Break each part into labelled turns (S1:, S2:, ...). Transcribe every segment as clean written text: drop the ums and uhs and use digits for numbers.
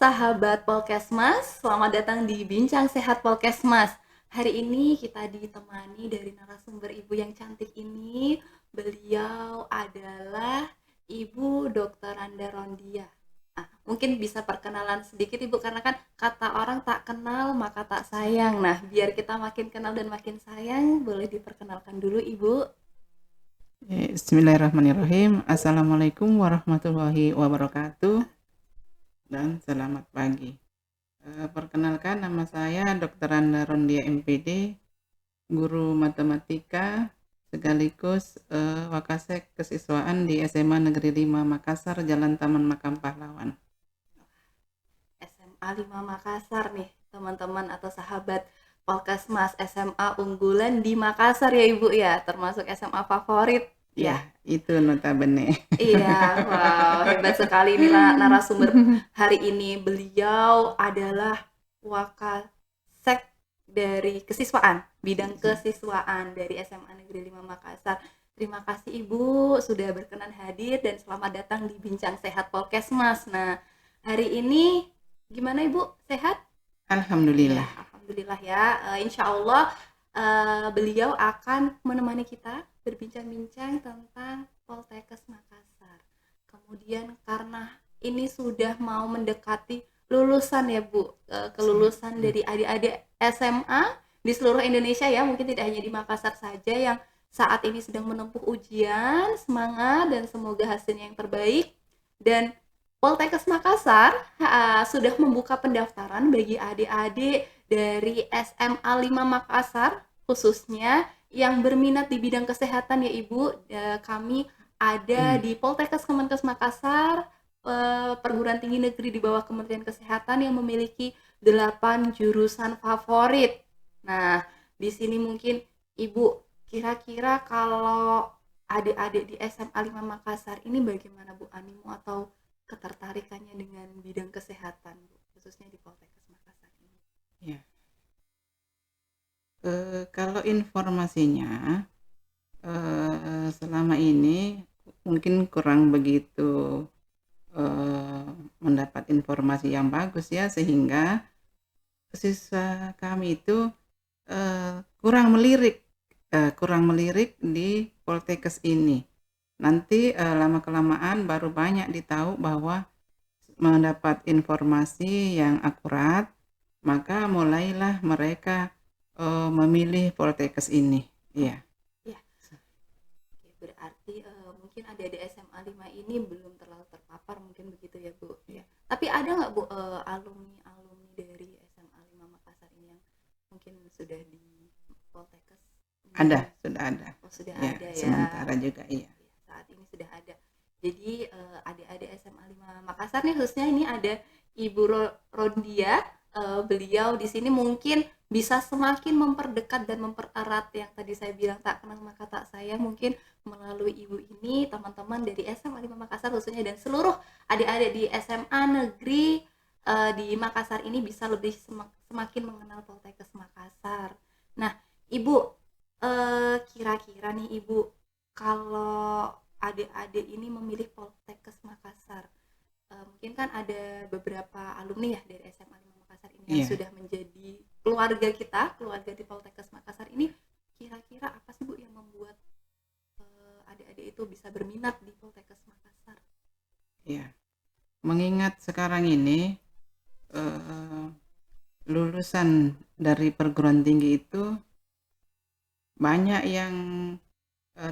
S1: sahabat Polkesmas, selamat datang di Bincang Sehat Polkesmas. Hari ini kita ditemani dari narasumber ibu yang cantik ini. Beliau adalah Ibu Dr. Randa Rondia. Mungkin bisa perkenalan sedikit Ibu, karena kan kata orang tak kenal maka tak sayang. Nah, biar kita makin kenal dan makin sayang, boleh diperkenalkan dulu Ibu.
S2: Bismillahirrahmanirrahim. Assalamualaikum warahmatullahi wabarakatuh dan selamat pagi. Perkenalkan, nama saya Dr. Randa Rondia MPD, guru matematika sekaligus Wakasek kesiswaan di SMA Negeri 5 Makassar, Jalan Taman Makam Pahlawan.
S1: SMA 5 Makassar nih, teman-teman atau sahabat Polkesmas, SMA unggulan di Makassar ya Ibu ya, termasuk SMA favorit ya.
S2: Itu notabene.
S1: Iya, wow, hebat sekali ini narasumber hari ini. Beliau adalah Wakasek dari kesiswaan, bidang kesiswaan dari SMA Negeri 5 Makassar. Terima kasih Ibu sudah berkenan hadir dan selamat datang di Bincang Sehat Polkesmas. Nah, hari ini gimana Ibu? Sehat?
S2: Alhamdulillah.
S1: Ya, alhamdulillah ya. Insya Allah beliau akan menemani kita berbincang-bincang tentang Poltekkes Makassar. Kemudian karena ini sudah mau mendekati lulusan ya Bu, kelulusan dari adik-adik SMA di seluruh Indonesia ya, mungkin tidak hanya di Makassar saja yang saat ini sedang menempuh ujian. Semangat dan semoga hasilnya yang terbaik. Dan Poltekkes Makassar sudah membuka pendaftaran bagi adik-adik dari SMA 5 Makassar khususnya yang berminat di bidang kesehatan ya Ibu. Kami ada di Poltekkes Kemenkes Makassar, perguruan tinggi negeri di bawah Kementerian Kesehatan yang memiliki 8 jurusan favorit. Nah, di sini mungkin Ibu kira-kira kalau adik-adik di SMA 5 Makassar ini bagaimana Bu animo atau ketertarikannya dengan bidang kesehatan Bu, khususnya di Poltekkes Makassar ini?
S2: Ya. Kalau informasinya selama ini mungkin kurang begitu mendapat informasi yang bagus ya, sehingga siswa kami itu kurang melirik di Poltekkes ini. Nanti lama-kelamaan baru banyak ditahu bahwa mendapat informasi yang akurat, maka mulailah mereka memilih Poltekkes ini. Iya.
S1: Ya. Berarti mungkin adik-adik SMA 5 ini belum terlalu terpapar mungkin begitu ya Bu. Ya. Tapi ada nggak Bu alumni dari SMA 5 Makassar ini yang mungkin sudah di Poltekkes?
S2: Ada, sudah ada.
S1: Oh, sudah
S2: Ya,
S1: ada ya.
S2: sementara juga iya.
S1: Saat ini sudah ada. Jadi adik-adik SMA 5 Makassar nih, khususnya ini ada Ibu Rondia. Beliau di sini mungkin bisa semakin memperdekat dan mempererat yang tadi saya bilang tak kenal maka tak sayang. Mungkin melalui ibu ini teman-teman dari SMA 5 Makassar khususnya dan seluruh adik-adik di SMA negeri di Makassar ini bisa lebih semakin mengenal Poltekkes Makassar. Nah, Ibu, kira-kira nih Ibu, kalau adik-adik ini memilih Poltekkes Makassar, mungkin kan ada beberapa alumni ya dari SMA 5 Makassar ini yang sudah menjadi keluarga kita, keluarga di Poltekkes Makassar ini. Kira-kira apa sih Bu yang membuat adik-adik itu bisa berminat di Poltekkes Makassar?
S2: Ya, mengingat sekarang ini lulusan dari perguruan tinggi itu banyak yang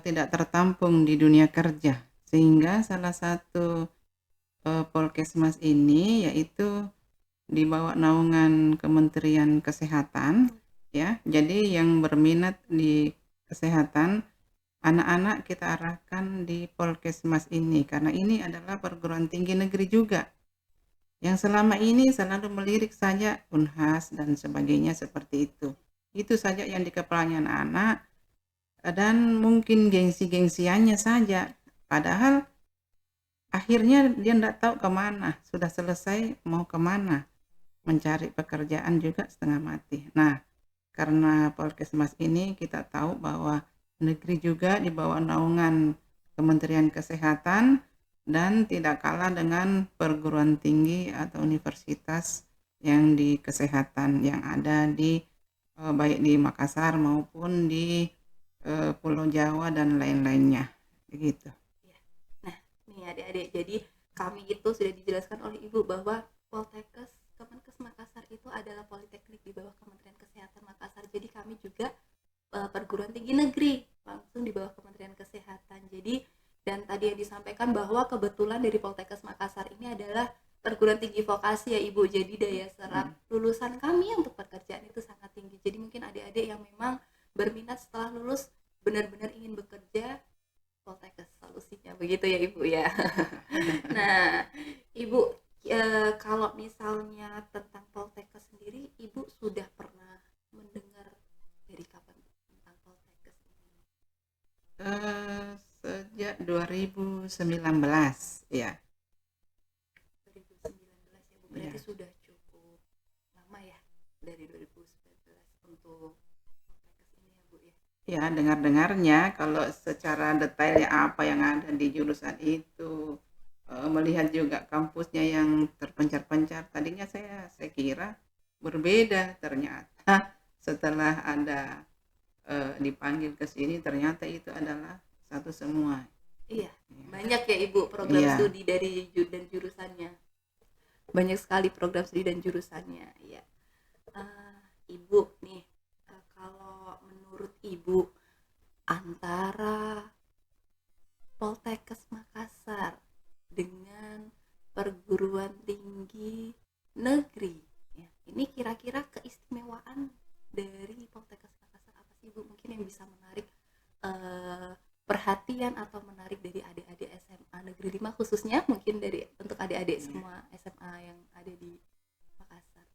S2: tidak tertampung di dunia kerja, sehingga salah satu Polkesmas ini yaitu di bawah naungan Kementerian Kesehatan ya. Jadi yang berminat di kesehatan, anak-anak kita arahkan di Polkesmas ini karena ini adalah perguruan tinggi negeri juga yang selama ini selalu melirik saja Unhas dan sebagainya seperti itu. Itu saja yang di kepalanya anak-anak dan mungkin gengsi-gengsiannya saja. Padahal akhirnya dia tidak tahu kemana, sudah selesai mau kemana, mencari pekerjaan juga setengah mati. Nah, karena Polkesmas ini kita tahu bahwa negeri juga di bawah naungan Kementerian Kesehatan dan tidak kalah dengan perguruan tinggi atau universitas yang di kesehatan yang ada di baik di Makassar maupun di Pulau Jawa dan lain-lainnya, begitu.
S1: Ya. Nah, nih adik-adik, jadi kami itu sudah dijelaskan oleh Ibu bahwa Poltekkes Kemenkes Makassar itu adalah politeknik di bawah Kementerian Kesehatan Makassar. Jadi kami juga perguruan tinggi negeri langsung di bawah Kementerian Kesehatan. Jadi dan tadi yang disampaikan bahwa kebetulan dari Poltekkes Makassar ini adalah perguruan tinggi vokasi ya Ibu. Jadi daya serap lulusan kami untuk pekerjaan itu sangat tinggi. Jadi mungkin adik-adik yang memang berminat setelah lulus benar-benar ingin bekerja, Poltekkes solusinya begitu ya Ibu ya. Nah, Ibu kalau misalnya tentang Poltekkes sendiri, Ibu sudah pernah mendengar dari kapan tentang Poltekkes ini?
S2: Sejak 2019 ya.
S1: 2019 ya Bu, berarti
S2: Ya.
S1: sudah cukup lama ya dari 2019 untuk Poltekkes ini ya Bu ya.
S2: Ya, dengar-dengarnya kalau secara detailnya apa yang ada di jurusan itu, melihat juga kampusnya yang terpencar-pencar, tadinya saya kira berbeda, ternyata setelah ada dipanggil ke sini ternyata itu adalah satu semua.
S1: Iya,
S2: Ya.
S1: banyak ya Ibu program
S2: Iya.
S1: studi dari dan jurusannya. Banyak sekali program studi dan jurusannya. Iya. Ibu nih, kalau menurut Ibu antara Poltekkes Makassar dengan perguruan tinggi negeri, ya, ini kira-kira keistimewaan dari Poltekkes Makassar apa sih Bu? Mungkin yang bisa menarik perhatian atau menarik dari adik-adik SMA Negeri 5 khususnya, mungkin dari untuk adik-adik semua SMA yang ada di Makassar.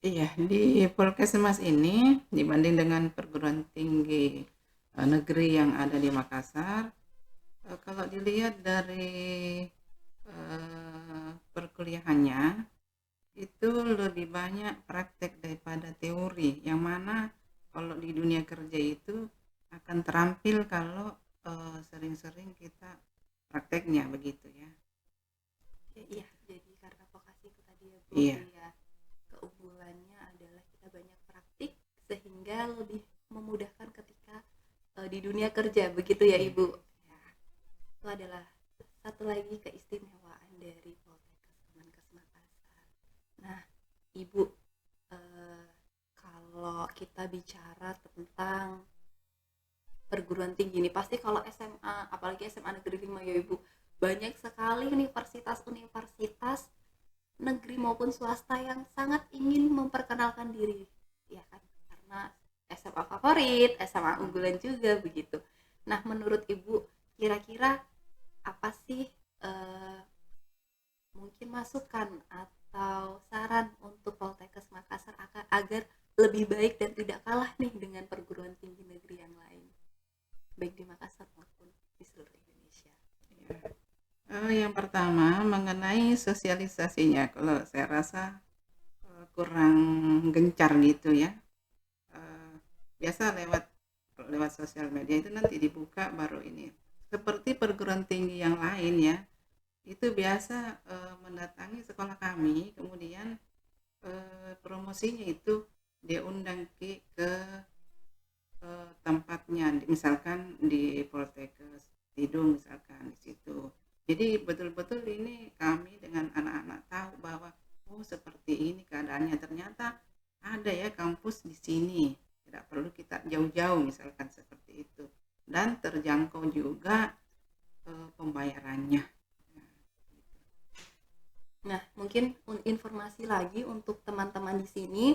S2: Iya, di Polkesmas ini dibanding dengan perguruan tinggi negeri yang ada di Makassar, kalau dilihat dari perkuliahannya itu lebih banyak praktek daripada teori, yang mana kalau di dunia kerja itu akan terampil kalau sering-sering kita prakteknya, begitu ya.
S1: Iya, jadi karena vokasi itu tadi ya Bu,
S2: Iya.
S1: ya keunggulannya adalah kita banyak praktik sehingga lebih memudahkan ketika di dunia kerja, begitu ya Ibu. Ya, itu adalah satu lagi keistimewaan dari Poltekkes Kemenkes Makassar. Nah, Ibu, kalau kita bicara tentang perguruan tinggi nih, pasti kalau SMA, apalagi SMA Negeri 5 ya Ibu, banyak sekali universitas-universitas negeri maupun swasta yang sangat ingin memperkenalkan diri, ya kan, karena SMA favorit, SMA unggulan juga begitu. Nah, menurut Ibu kira-kira apa sih mungkin masukan atau saran untuk Poltekkes Makassar agar lebih baik dan tidak kalah nih dengan perguruan tinggi negeri yang lain, baik di Makassar maupun di seluruh Indonesia?
S2: Yang pertama mengenai sosialisasinya, kalau saya rasa kurang gencar gitu ya. Biasa lewat sosial media itu nanti dibuka baru ini. Seperti perguruan tinggi yang lain ya, itu biasa mendatangi sekolah kami, kemudian promosinya itu dia undang ke tempatnya, misalkan di Poltekkes Tidung misalkan di situ. Jadi betul-betul ini kami dengan anak-anak tahu bahwa oh seperti ini keadaannya, ternyata ada ya kampus di sini, tidak perlu kita jauh-jauh misalkan seperti itu, dan terjangkau juga pembayarannya.
S1: Nah, mungkin informasi lagi untuk teman-teman di sini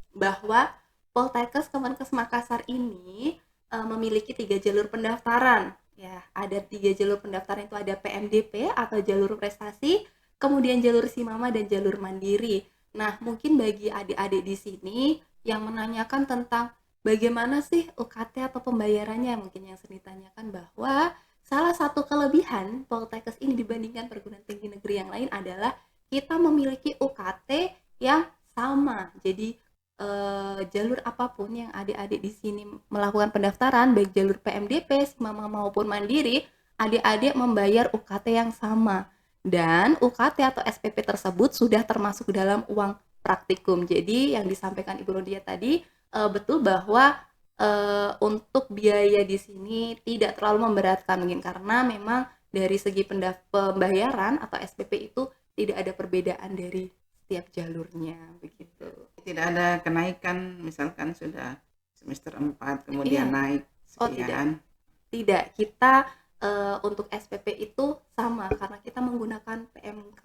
S1: bahwa Poltekkes Kemenkes Makassar ini memiliki 3 jalur pendaftaran. Ya, ada 3 jalur pendaftaran, itu ada PMDP atau jalur prestasi, kemudian jalur Simama dan jalur mandiri. Nah, mungkin bagi adik-adik di sini yang menanyakan tentang bagaimana sih UKT atau pembayarannya, mungkin yang sering ditanyakan bahwa salah satu kelebihan Poltekkes ini dibandingkan perguruan tinggi negeri yang lain adalah kita memiliki UKT yang sama. Jadi jalur apapun yang adik-adik di sini melakukan pendaftaran, baik jalur PMDP, Simama maupun Mandiri, adik-adik membayar UKT yang sama, dan UKT atau SPP tersebut sudah termasuk dalam uang praktikum. Jadi yang disampaikan Ibu Rodia tadi betul bahwa untuk biaya di sini tidak terlalu memberatkan mungkin, karena memang dari segi pembayaran atau SPP itu tidak ada perbedaan dari setiap jalurnya begitu.
S2: Tidak ada kenaikan, misalkan sudah semester 4 kemudian
S1: Iya.
S2: naik
S1: Oh tidak,
S2: sekian.
S1: kita untuk SPP itu sama karena kita menggunakan PMK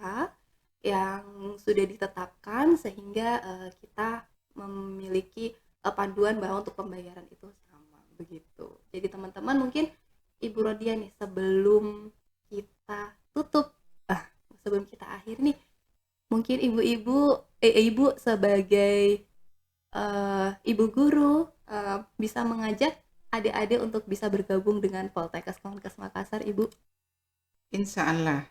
S1: yang sudah ditetapkan, sehingga kita memiliki panduan bahwa untuk pembayaran itu sama begitu. Jadi teman-teman, mungkin Ibu Rodia nih, sebelum kita tutup, sebelum kita akhir nih, mungkin ibu sebagai ibu guru bisa mengajak adik-adik untuk bisa bergabung dengan Poltekkes Kemenkes Makassar, Ibu.
S2: Insya Allah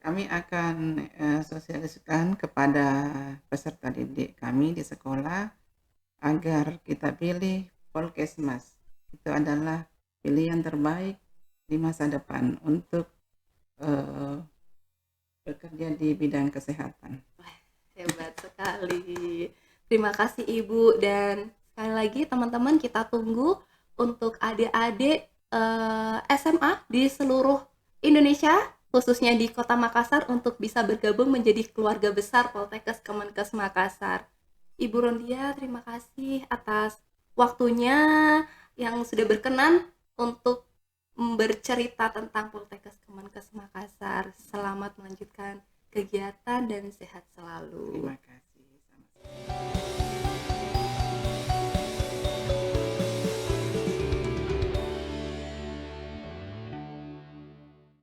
S2: kami akan sosialisasikan kepada peserta didik kami di sekolah agar kita pilih Polkesmas. Itu adalah pilihan terbaik di masa depan untuk bekerja di bidang kesehatan.
S1: Hebat sekali. Terima kasih Ibu, dan sekali lagi teman-teman, kita tunggu untuk adik-adik SMA di seluruh Indonesia, khususnya di Kota Makassar, untuk bisa bergabung menjadi keluarga besar Poltekkes Kemenkes Makassar. Ibu Rondia, terima kasih atas waktunya yang sudah berkenan untuk bercerita tentang Poltekkes Kemenkes Makassar. Selamat melanjutkan kegiatan dan sehat selalu.
S2: Terima kasih.